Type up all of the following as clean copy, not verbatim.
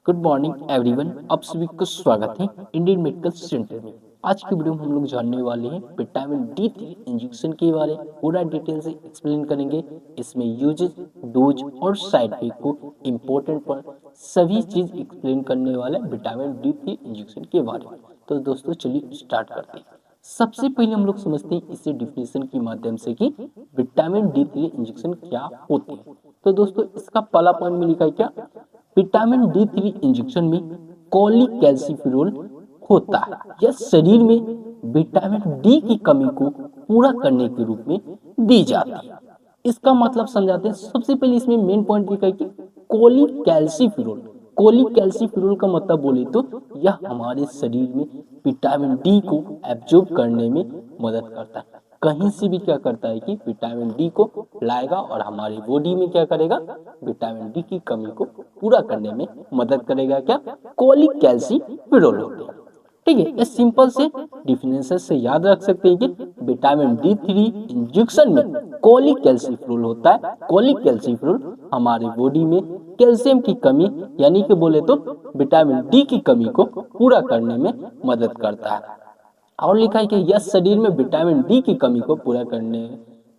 Good morning everyone. आप सभी का स्वागत है इंडियन मेडिकल सेंटर में। आज की वीडियो में हम लोग जानने वाले हैं विटामिन डी3 इंजेक्शन के बारे में। पूरा डिटेल से एक्सप्लेन करेंगे। इसमें यूजेज, डोज और साइड इफेक्ट को इम्पोर्टेंट पर सभी चीज एक्सप्लेन करने वाले हैं विटामिन डी3 इंजेक्शन के बारे में। तो दोस्तों चलिए स्टार्ट करते हैं। सबसे पहले हम लोग समझते हैं इसे डिफिनेशन के माध्यम से कि विटामिन डी3 इंजेक्शन क्या होते हैं। तो दोस्तों इसका पहला पॉइंट में लिखा है क्या, विटामिन डी3 इंजेक्शन में कोलिकैल्सिफेरॉल होता है। यह शरीर में विटामिन डी की कमी को पूरा करने के रूप में दी जाती है। इसका मतलब समझाते हैं। सबसे पहले इसमें मेन पॉइंट लिखा है कि कोलिकैल्सिफेरॉल। कोलिकैल्सिफेरॉल का मतलब बोले तो यह हमारे शरीर में विटामिन डी को एब्जॉर्ब करने में मदद करता है। कहीं से भी क्या करता है कि विटामिन डी को लाएगा और हमारी बॉडी में क्या करेगा, विटामिन डी की कमी को पूरा करने में मदद करेगा। क्या, कोलिकैल्सिफेरॉल होते हैं। ठीक है, इस सिंपल से डिफिनेशन से याद रख सकते हैं कि विटामिन डी3 इंजेक्शन में कोलिकैल्सिफेरॉल होता है। कोलिकैल्सिफेरॉल हमारी बॉडी में कैल्शियम की कमी यानी कि बोले तो विटामिन डी की कमी को पूरा करने में मदद करता है। और लिखा है कि यह शरीर में विटामिन डी की कमी को पूरा करने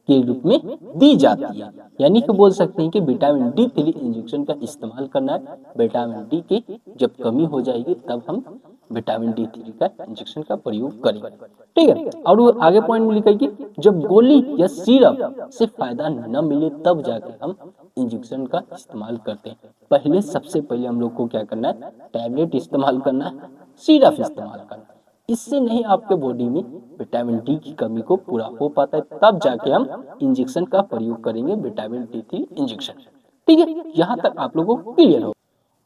के रूप में दी जाती है। यानी कि बोल सकते हैं कि विटामिन डी3 इंजेक्शन का इस्तेमाल करना है। विटामिन डी की जब कमी हो जाएगी तब हम विटामिन डी3 का इंजेक्शन का प्रयोग करेंगे। ठीक है, और वो आगे पॉइंट में लिखा है कि जब गोली या सिरप से फायदा न मिले तब जाके हम इंजेक्शन का इस्तेमाल करते हैं। पहले सबसे पहले हम लोग को क्या करना है, टैबलेट इस्तेमाल करना है, सिरप इस्तेमाल करना है। इससे नहीं आपके बॉडी में विटामिन डी की कमी को पूरा हो पाता है, तब जाके हम इंजेक्शन का प्रयोग करेंगे, विटामिन डी3 इंजेक्शन। ठीक है, यहाँ तक आप लोगों को क्लियर हो।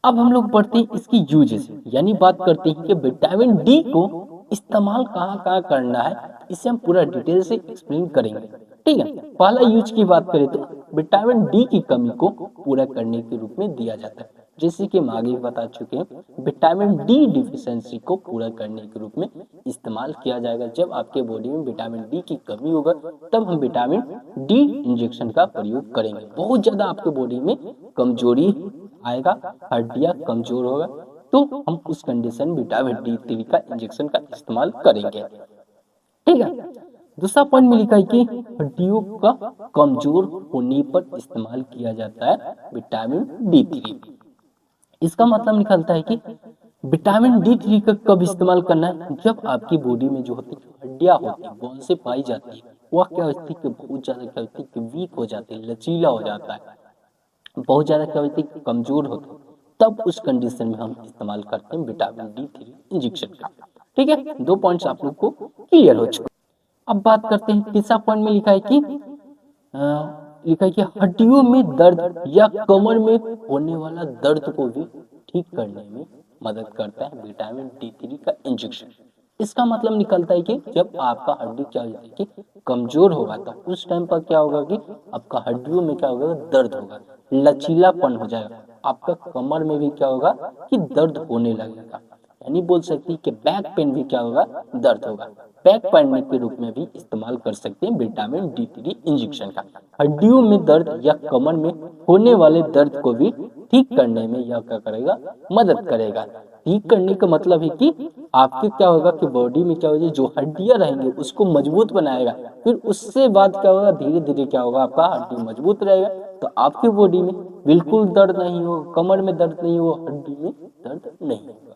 अब हम लोग बढ़ते हैं इसकी यूजेस, यानी बात करते हैं कि विटामिन डी को इस्तेमाल कहाँ कहाँ करना है। इसे हम पूरा डिटेल से एक्सप्लेन करेंगे। ठीक है, पहला यूज की बात करें तो विटामिन डी की कमी को पूरा करने के रूप में दिया जाता है। जैसे कि हम आगे बता चुके हैं, विटामिन डी डिफिशिएंसी को पूरा करने के रूप में इस्तेमाल किया जाएगा। जब आपके बॉडी में विटामिन डी की कमी होगा तब हम विटामिन डी इंजेक्शन का प्रयोग करेंगे। बहुत ज्यादा आपके बॉडी में कमजोरी आएगा, हड्डियां कमजोर होगा, तो हम उस कंडीशन विटामिन डी3 का इंजेक्शन का इस्तेमाल करेंगे। ठीक है, दूसरा पॉइंट में लिखा है कि हड्डियों का कमजोर होने पर इस्तेमाल किया जाता है विटामिन डी3। इसका मतलब निकलता है कि विटामिन डी3 का कब इस्तेमाल करना है, जब आपकी बॉडी में जो होती है हड्डियां होती है, बोन से पाई जाती है, वह क्या होती है कि बहुत ज्यादा क्या होती है कि वीक हो जाती है, लचीला हो जाता है, बहुत ज्यादा क्या होती है कमजोर होती है, तब उस कंडीशन में हम इस्तेमाल करते हैं विटामिन डी3 इंजेक्शन का। ठीक है, दो पॉइंट्स आप लोग को क्लियर हो चुके। अब बात करते हैं तीसरा पॉइंट में लिखा है कि हड्डियों में दर्द या कमर में होने वाला दर्द को भी ठीक करने में मदद करता है विटामिन डी3 का इंजेक्शन। इसका मतलब निकलता है कि जब आपका हड्डी क्या होता है कि कमजोर होगा तो उस टाइम पर क्या होगा कि आपका हड्डियों में क्या होगा, दर्द होगा, लचीलापन हो जाएगा, आपका कमर में भी क्या होगा कि दर्द होने लगेगा। यानी बोल सकते हैं कि बैक पेन भी क्या होगा, दर्द होगा। बैक पेन के रूप में भी इस्तेमाल कर सकते हैं विटामिन डी3 इंजेक्शन का। हड्डियों में दर्द या कमर में होने वाले दर्द को भी ठीक करने में यह क्या करेगा, मदद करेगा। ठीक करने का मतलब है कि आपके क्या होगा कि बॉडी में क्या होगा, जो हड्डियां रहेंगे उसको मजबूत बनाएगा। फिर उससे बाद क्या होगा, धीरे धीरे क्या होगा, आपका हड्डी मजबूत रहेगा तो आपकी बॉडी में बिल्कुल दर्द नहीं होगा, कमर में दर्द नहीं होगा, हड्डी में दर्द नहीं होगा।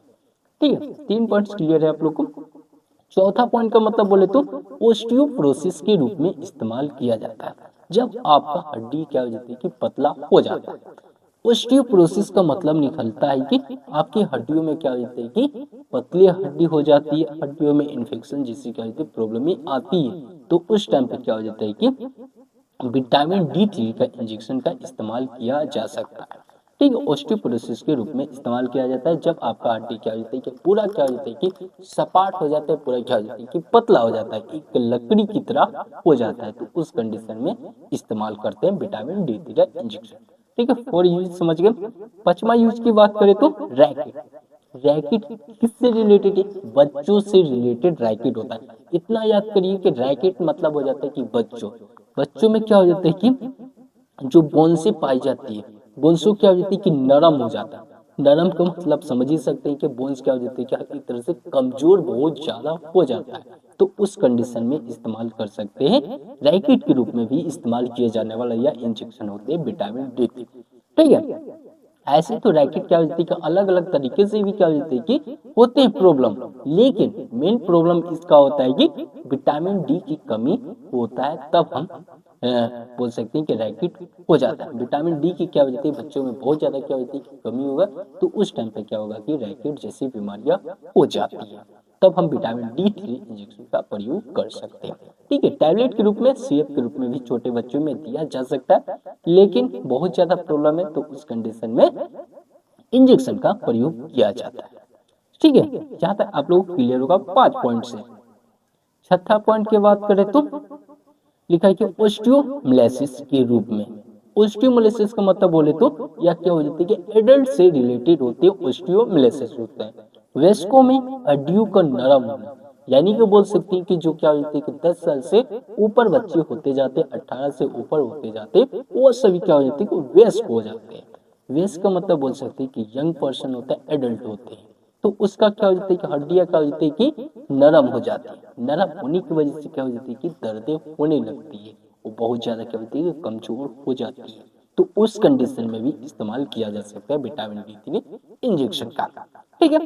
ठीक है, तीन पॉइंट्स क्लियर है आप लोग को। चौथा पॉइंट का मतलब बोले तो ओस्टियोपोरोसिस के रूप में इस्तेमाल किया जाता है। जब आपका हड्डी क्या हो जाती है कि पतला हो जाता है। ओस्टियोपोरोसिस का मतलब निकलता है कि आपकी हड्डियों में क्या हो जाता है कि पतली हड्डी हो जाती है, हड्डियों में इन्फेक्शन जैसी क्या होती है प्रॉब्लम आती है, तो उस टाइम पे क्या हो जाता है कि विटामिन डी3 का इंजेक्शन का इस्तेमाल किया जा सकता है। ठीक है, ओस्टियोपोरोसिस के रूप में इस्तेमाल किया जाता है जब आपका हड्डी क्या हो जाता है कि पूरा क्या हो जाता है कि सपाट हो जाता है, पूरा क्या हो जाता है कि पतला हो जाता है, एक लकड़ी की तरह हो जाता है, तो उस कंडीशन में इस्तेमाल करते हैं विटामिन डी3 का इंजेक्शन। ठीक है, 4 यूज समझ गए। पांचवा यूज की बात करें तो रैकेट। रैकेट किससे रिलेटेड है, बच्चों से रिलेटेड रैकेट होता है। इतना याद करिए कि रैकेट मतलब हो जाता है कि बच्चों में क्या हो जाता है कि जो बोन से पाई जाती है, बोन्सो क्या हो जाती है कि नरम हो जाता है, नरम का मतलब समझ ही सकते हैं कि बोन्स क्या हो जाते हैं, क्या एक तरह से कमजोर बहुत ज्यादा हो जाता है, तो उस कंडीशन में इस्तेमाल कर सकते हैं। रैकेट के रूप में भी इस्तेमाल किया जाने वाला यह इंजेक्शन होते हैं विटामिन डी। ठीक है, ऐसे तो रैकेट क्या होती है कि अलग अलग तरीके से भी क्या होती है कि होते हैं प्रॉब्लम, लेकिन मेन प्रॉब्लम इसका होता है कि विटामिन डी की कमी होता है, तब हम बोल सकते हैं कि रैकेट हो जाता है। विटामिन डी की क्या हो जाती है, बच्चों में बहुत ज्यादा क्या होती है कि कमी होगा, तो उस टाइम पे क्या होगा कि रैकेट जैसी बीमारियां हो जाती है, तब हम विटामिन डी3 इंजेक्शन का प्रयोग कर सकते हैं। ठीक है, टैबलेट के रूप में, सिरप के रूप में भी छोटे बच्चों में दिया जा सकता है, लेकिन बहुत ज्यादा प्रॉब्लम है तो उस कंडीशन में इंजेक्शन का प्रयोग किया जाता है। ठीक है, जहां तक आप लोग क्लियर होगा 5 पॉइंट से। छठा पॉइंट की बात करें तो लिखा है कि ओस्टियोमोलासिस के रूप में। ओस्टियोमोलासिस का मतलब बोले तो यह क्या हो जाती है कि एडल्ट से रिलेटेड होती है, ओस्टियोमोलासिस होता है वयस्कों में हड्डियों का नरम होना, यानी कि बोल सकते हैं कि जो क्या हो जाती है कि 10 साल से ऊपर बच्चे होते जाते, 18 से ऊपर होते जाते, वो सभी क्या हो जाते हैं कि वयस्क हो जाते हैं। वयस्क का मतलब बोल सकते हैं कि यंग पर्सन होता है, एडल्ट होते हैं, तो उसका क्या हो जाता है कि हड्डियां क्या हो जाती है कि नरम हो जाती है। नरम होने की वजह से क्या हो जाती है कि दर्दें होने लगती है, वो बहुत ज्यादा क्या होती है कि कमजोर हो जाती है, तो उस कंडीशन में भी इस्तेमाल किया जा सकता है विटामिन डी3 इंजेक्शन का। ठीक है,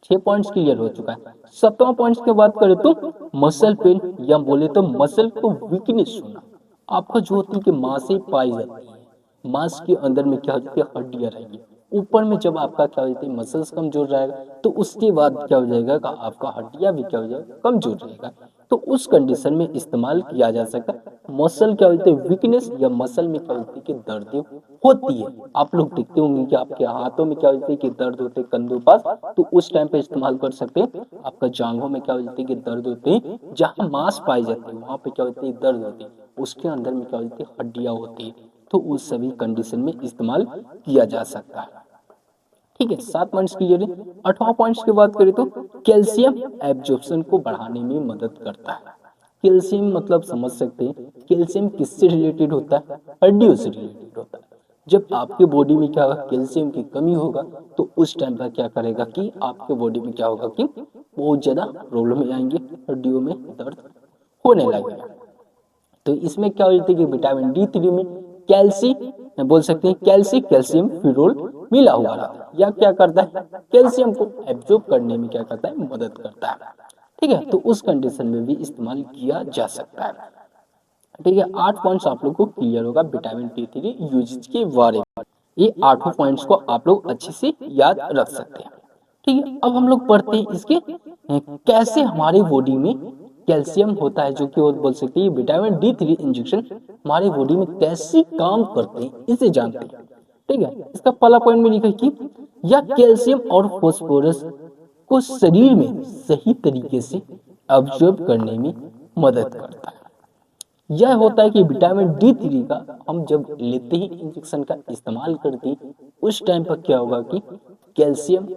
6 पॉइंट्स क्लियर हो चुका है। 7वां पॉइंट्स की बात करें तो मसल पेन, या बोले तो मसल को वीकनेस होना। आपका जो होती है कि मांसें पाई जाती है, मांस के अंदर में क्या हो जाती है हड्डियां रहेंगी, ऊपर में जब आपका क्या हो जाती है मसल्स कमजोर रहेगा, तो उसके बाद क्या हो जाएगा कि आपका हड्डियां भी क्या हो जाएगा कमजोर रहेगा, तो उस कंडीशन में इस्तेमाल किया जा सकता है। मसल क्या होती है वीकनेस, या मसल में क्या होती है कि दर्द होती है। आप लोग देखते होंगे कि आपके हाथों में क्या होती है कि दर्द होते हैं कंधों पास, तो उस टाइम पे इस्तेमाल कर सकते हैं। आपका जांघों में क्या हो जाती है कि दर्द होते हैं, जहां मांस पाई जाती है वहां पे क्या होती है दर्द होती है, उसके अंदर में क्या होती है हड्डियां होती है, तो उस सभी कंडीशन में इस्तेमाल किया जा सकता है। ठीक है, 7 पॉइंट्स क्लियर है। 8वां पॉइंट्स की बात करें तो कैल्शियम एब्जॉर्प्शन को बढ़ाने में मदद करता है। कैल्शियम मतलब समझ सकते हैं, कैल्शियम किससे रिलेटेड होता है, हड्डियों से रिलेटेड होता है। जब आपके बॉडी में क्या होगा कैल्शियम की कमी होगा, तो उस टाइम पर क्या करेगा कि आपके बॉडी में क्या होगा कि बहुत ज्यादा प्रॉब्लम आएंगे, हड्डियों में दर्द होने लगेगा। तो इसमें क्या हो जाता है कि विटामिन डी3 में कैल्सी बोल सकते हैं कैल्शियम फिरोल मिला हुआ रहता है, या क्या करता है कैल्शियम को एब्जॉर्ब करने में क्या करता है मदद करता है। ठीक है, तो उस कंडीशन में भी इस्तेमाल किया जा सकता है। ठीक है, 8 पॉइंट्स आप लोग को क्लियर होगा विटामिन डी3 यूजेज के बारे में। ये 8 पॉइंट्स को आप लोग अच्छे से याद रख सकते हैं। ठीक है, अब हम लोग पढ़ते हैं इसके कैसे हमारी बॉडी में कैल्शियम होता है, जो कि वो बोल सकते हैं विटामिन डी3 इंजेक्शन हमारी बॉडी में कैसे काम करते हैं, इसे जानते हैं। ठीक है, इसका पहला पॉइंट में लिखा है कि यह कैल्शियम और फास्फोरस को शरीर में सही तरीके से अब्जॉर्ब करने में मदद करता है। यह होता है कि विटामिन डी3 का हम जब लेते ही इंजेक्शन का इस्तेमाल करते हैं, उस टाइम पर क्या होगा कि कैल्शियम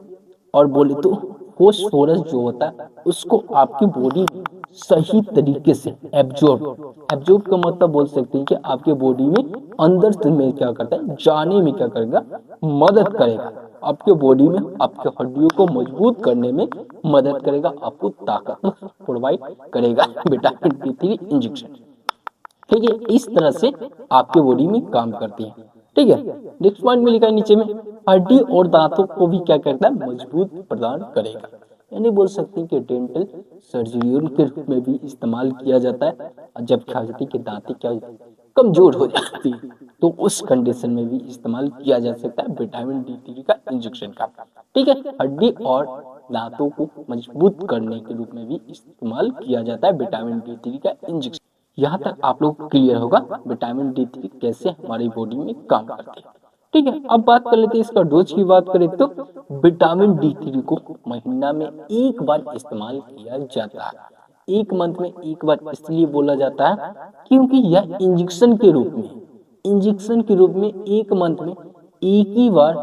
और बोले तो फोस्फोरस जो होता है उसको आपकी बॉडी सही तरीके से एब्जॉर्ब का मतलब बोल सकते हैं कि आपके बॉडी में अंदर में क्या करता है जाने में क्या करेगा मदद करेगा, आपके बॉडी में आपके हड्डियों को मजबूत करने में मदद करेगा, आपको ताकत प्रोवाइड करेगा विटामिन डी3 इंजेक्शन। ठीक है, इस तरह से आपके बॉडी में काम करती है। ठीक है, नेक्स्ट पॉइंट में लिखा है नीचे में हड्डी और दांतों को भी क्या करता है मजबूत प्रदान करेगा, यानी बोल सकते हैं कि डेंटल सर्जरी के रूप में भी इस्तेमाल किया जाता है। जब क्या हो जाती है कि दांतें क्या हो जाती है कमजोर हो जाती है, तो उस कंडीशन में भी इस्तेमाल किया जा सकता है विटामिन डी3 का इंजेक्शन का। ठीक है, हड्डी और दांतों को मजबूत करने के रूप में भी इस्तेमाल किया जाता है विटामिन डी3 का इंजेक्शन। यहाँ तक आप लोग क्लियर होगा विटामिन डी3 कैसे हमारी बॉडी में काम करते हैं। ठीक है, अब बात कर लेते हैं इसका डोज की बात करें तो विटामिन डी3 को महीना में एक बार इस्तेमाल किया जाता है। एक मंथ में एक बार इसलिए बोला जाता है क्योंकि यह इंजेक्शन के रूप में एक मंथ में एक ही बार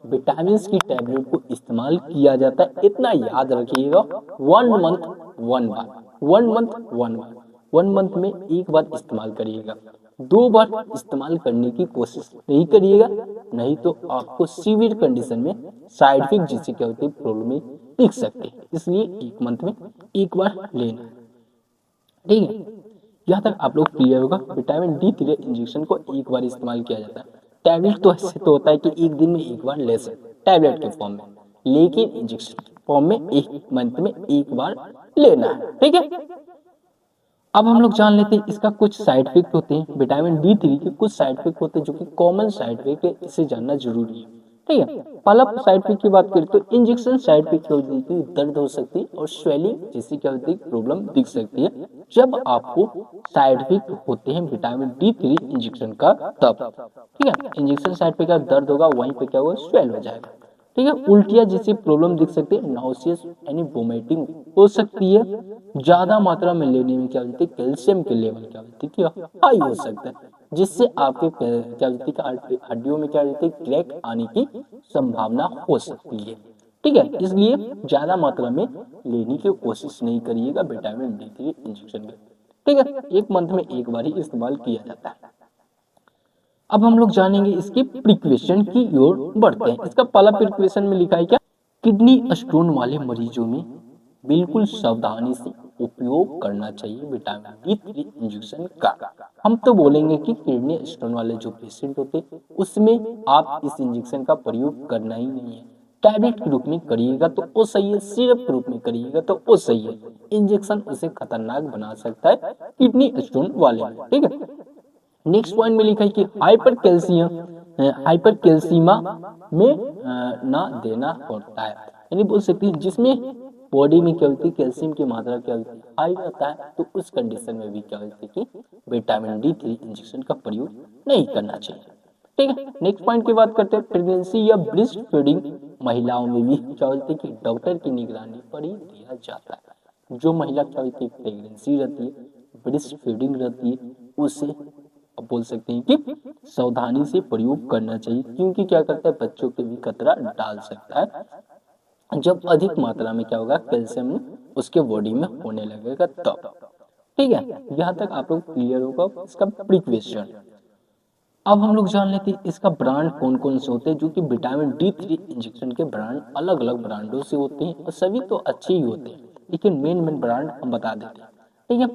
विटामिन की टैबलेट को इस्तेमाल किया जाता है। इतना याद रखिएगा, 1 मंथ 1 बार, 1 मंथ 1 बार, 1 मंथ में एक बार इस्तेमाल करिएगा। 2 बार इस्तेमाल करने की कोशिश नहीं करिएगा, नहीं तो आपको सीवियर कंडीशन में साइड इफेक्ट जैसे क्या होती है प्रॉब्लम दिख सकते हैं। इसलिए 1 मंथ में 1 बार लेना, ठीक है। यहाँ तक आप लोग क्लियर होगा। विटामिन D3 इंजेक्शन को 1 बार इस्तेमाल किया जाता है। टैबलेट तो ऐसे तो होता है कि 1 दिन में 1 बार ले सकते टैबलेट के फॉर्म में, लेकिन इंजेक्शन के फॉर्म में 1 मंथ में 1 बार लेना है, ठीक है। अब हम लोग जान लेते हैं इसका कुछ साइड इफेक्ट होते हैं। विटामिन D3 के कुछ साइड इफेक्ट होते हैं जो कि कॉमन साइड इफेक्ट है, इसे जानना जरूरी है, ठीक है। पहला साइड इफेक्ट की बात करें तो इंजेक्शन साइड इफेक्ट क्या होती है, दर्द हो सकती है और स्वेलिंग जैसी क्या होती है प्रॉब्लम दिख सकती है जब आपको साइड इफेक्ट होते हैं विटामिन D3 इंजेक्शन का तब, ठीक है। इंजेक्शन साइड पे क्या दर्द होगा, वहीं पे क्या होगा स्वेल हो जाएगा, ठीक है। उल्टियाँ जैसी प्रॉब्लम दिख सकती है, नाउसियस यानी वोमिटिंग हो सकती है। ज्यादा मात्रा में लेने में क्या होती है कैल्शियम के लेवल क्या होती है कि हाई हो सकता है, जिससे आपके क्या होती है हड्डियों में क्या होती है क्रैक आने की संभावना हो सकती है, ठीक है। इसलिए ज्यादा मात्रा में लेने की कोशिश नहीं करिएगा विटामिन D3 इंजेक्शन के, ठीक है। 1 मंथ में 1 बार ही इस्तेमाल किया जाता है। अब हम लोग जानेंगे इसके प्रिकॉशन की ओर बढ़ते हैं। इसका पहला प्रिकॉशन में लिखा है क्या, किडनी स्टोन वाले मरीजों में बिल्कुल सावधानी से उपयोग करना चाहिए विटामिन D3 इंजेक्शन का। हम तो बोलेंगे कि किडनी स्टोन वाले जो पेशेंट होते हैं उसमें आप इस इंजेक्शन का प्रयोग करना ही नहीं है। टैबलेट के रूप में करिएगा तो वो सही है, सिरप के रूप में करिएगा तो वो सही है। इंजेक्शन उसे खतरनाक बना सकता है किडनी स्टोन वाले में, ठीक है। नेक्स्ट पॉइंट में लिखा है कि हाइपर कैल्सीमा में ना देना होता है, यानी बोल सकते हैं जिसमें बॉडी में क्या होती है कैल्शियम की मात्रा क्या होती है हाई रहता है, तो उस कंडीशन में भी क्या होती है कि विटामिन D3 इंजेक्शन का प्रयोग नहीं करना चाहिए, ठीक है। नेक्स्ट पॉइंट की बात करते हैं प्रेगनेंसी या ब्रेस्ट फीडिंग महिलाओं में भी क्या होती है कि डॉक्टर की निगरानी पर ही दिया जाता है। जो महिला क्या होती है प्रेगनेंसी रहती है, ब्रेस्ट फीडिंग रहती है, उसे अब बोल सकते हैं कि सावधानी से प्रयोग करना चाहिए, क्योंकि क्या करता है बच्चों के भी खतरा डाल सकता है जब अधिक मात्रा में क्या होगा कैल्शियम उसके बॉडी में होने लगेगा तब, ठीक है। यहाँ तक आप लोग क्लियर होगा इसका प्रिकॉशन। अब हम लोग जान लेते हैं इसका ब्रांड कौन कौन से होते हैं, जो कि विटामिन D3 इंजेक्शन के ब्रांड अलग अलग ब्रांडों से होते हैं और सभी तो अच्छे ही होते हैं, लेकिन मेन ब्रांड हम बता देते हैं, ठीक है।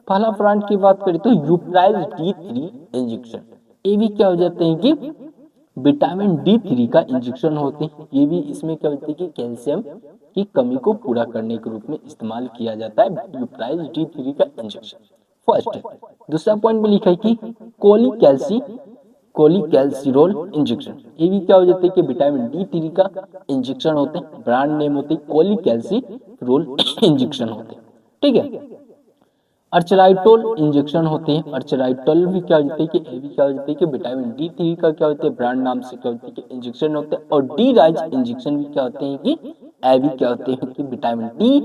पहला ब्रांड की बात करें तो यूप्राइज D3 इंजेक्शन। ये भी क्या हो जाते हैं कि विटामिन D3 का इंजेक्शन होते हैं। ये भी इसमें क्या होती है कि कैल्शियम की कमी को पूरा करने के रूप में इस्तेमाल किया जाता है यूप्राइज D3 का इंजेक्शन, फर्स्ट है। दूसरा पॉइंट में लिखा है कि कोलिकैल्सिरोल इंजेक्शन। ये भी क्या हो जाता है कि विटामिन D3 का इंजेक्शन होते हैं, ब्रांड नेम होते हैं कोलिकैल्सिरोल इंजेक्शन होते हैं, ठीक है। अर्चराइटोल इंजेक्शन होते हैं, अर्चराइटोल भी क्या होते हैं कि ये भी क्या हो जाते हैं कि विटामिन D3 का क्या होते हैं ब्रांड नाम से क्या होते हैं कि इंजेक्शन होते हैं, और डी राइज इंजेक्शन भी क्या होते हैं कि ये भी क्या होते हैं कि विटामिन D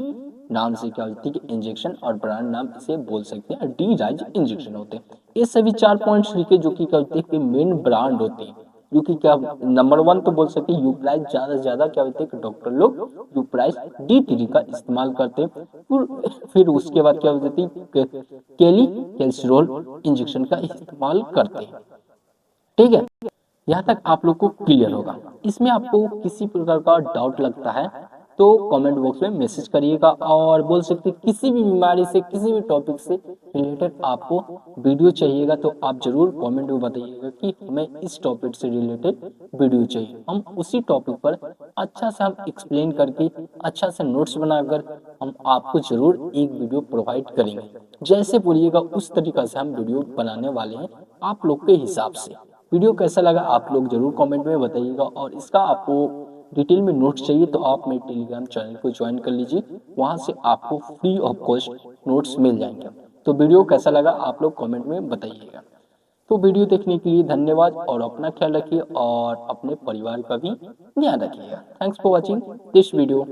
नाम से क्या होती है कि इंजेक्शन और ब्रांड नाम इसे बोल सकते हैं डी राइज इंजेक्शन होते हैं। ये सभी 4 पॉइंट्स लिखे जो कि क्या होते हैं कि मेन ब्रांड होते हैं, जो कि क्या नंबर 1 तो बोल सकते हैं यूप्राइज, ज्यादा से ज्यादा क्या होते हैं कि डॉक्टर लोग यूप्राइज D3 का इस्तेमाल करते हैं। फिर उसके बाद क्या हो जाती है कोलिकैल्सिरोल इंजेक्शन का इस्तेमाल करते हैं, ठीक है। यहाँ तक आप लोग को क्लियर होगा। इसमें आपको किसी प्रकार का डाउट लगता है तो कमेंट बॉक्स में मैसेज करिएगा, और बोल सकते किसी भी बीमारी से किसी भी टॉपिक से रिलेटेड आपको वीडियो चाहिएगा तो आप जरूर कमेंट में बताइएगा कि हमें इस टॉपिक से रिलेटेड वीडियो चाहिए। हम उसी टॉपिक पर अच्छा से हम एक्सप्लेन करके अच्छा से नोट्स बनाकर हम आपको जरूर एक वीडियो प्रोवाइड करेंगे। जैसे बोलिएगा उस तरीका से हम वीडियो बनाने वाले हैं आप लोग के हिसाब से। वीडियो कैसा लगा आप लोग जरूर कमेंट में बताइएगा, और इसका आपको डिटेल में नोट्स चाहिए तो आप मेरे टेलीग्राम चैनल को ज्वाइन कर लीजिए, वहां से आपको फ्री ऑफ कॉस्ट नोट्स मिल जाएंगे। तो वीडियो कैसा लगा आप लोग कमेंट में बताइएगा। तो वीडियो देखने के लिए धन्यवाद, और अपना ख्याल रखिए और अपने परिवार का भी ध्यान रखिएगा। Thanks for watching this video.